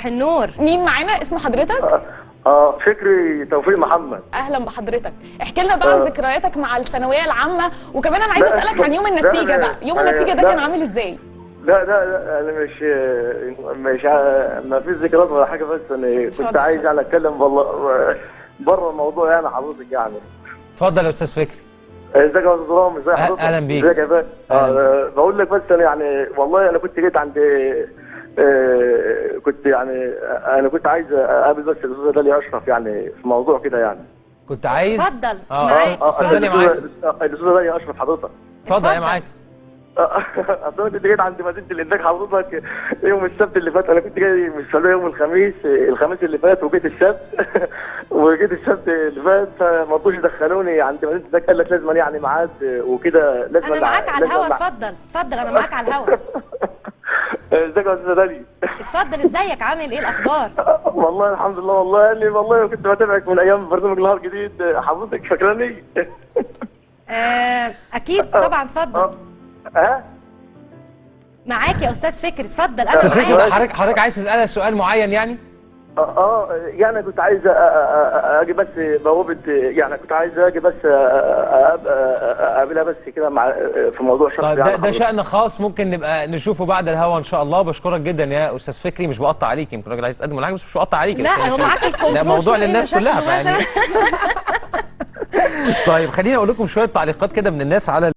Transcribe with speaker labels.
Speaker 1: النور.
Speaker 2: مين معانا؟ اسم حضرتك؟
Speaker 3: فكري توفيق محمد.
Speaker 2: اهلا بحضرتك. احكي لنا بقى عن ذكرياتك مع الثانويه العامه، وكمان انا عايزه اسالك عن يوم النتيجه بقى. يوم النتيجه ده كان عامل ازاي؟
Speaker 3: لا انا مش ما فيش ذكريات ولا حاجه، بس انا كنت عايز اتكلم والله بره الموضوع يعني حضرتك يعني.
Speaker 4: اتفضل يا استاذ فكري.
Speaker 3: ازيك يا استاذ رام؟ ازي حضرتك؟
Speaker 4: اهلا بيك.
Speaker 3: ازيك يا فندم؟ بقول لك بس انا يعني والله انا كنت جيت عند كنت يعني انا كنت عايز اقابل بس الاستاذه داليا اشرف يعني في موضوع كده يعني.
Speaker 4: كنت عايز
Speaker 1: اتفضل معاك.
Speaker 4: استاذ داليا معاك.
Speaker 3: الاستاذه داليا اشرف حضرتك.
Speaker 4: اتفضل يا معاك.
Speaker 3: اصل انا كنت جيت عند مدينه الانتاج حضرتك يوم السبت اللي فات. انا كنت جاي من السعوديه يوم الخميس اللي فات، وجيت السبت وجيت السبت اللي فات، فما رضوش يدخلوني عند مدينه الانتاج. قال لك لازم يعني ميعاد وكده لازم.
Speaker 1: انا معاك على الهوا. اتفضل انا معاك على الهوا.
Speaker 3: ازيك يا استاذه داليا؟
Speaker 1: اتفضل. ازيك؟ عامل ايه الاخبار؟
Speaker 3: والله الحمد لله. والله يعني والله كنت بتابعك من ايام برنامج نهار جديد. حضرتك فاكراني؟
Speaker 1: اكيد طبعا. اتفضل. معاك يا استاذ فكري. اتفضل. انا
Speaker 4: استاذ فكري،
Speaker 1: معاك.
Speaker 4: حضرتك عايز تسالها سؤال معين يعني؟
Speaker 3: يعني كنت عايز اجي بس بوابه، يعني كنت عايز اجي بس اقابلها بس كده مع في موضوع شخصي.
Speaker 4: طيب
Speaker 3: يعني
Speaker 4: ده شأن خاص ممكن نبقى نشوفه بعد الهوا ان شاء الله. بشكرك جدا يا استاذ فكري. مش بقطع عليك، يمكن راجل عايز تقدم ولا حاجه، بس مش بقطع عليك.
Speaker 1: لا هو معاك الكنترول.
Speaker 4: ده موضوع للناس كلها يعني. طيب خليني اقول لكم شويه تعليقات كده من الناس على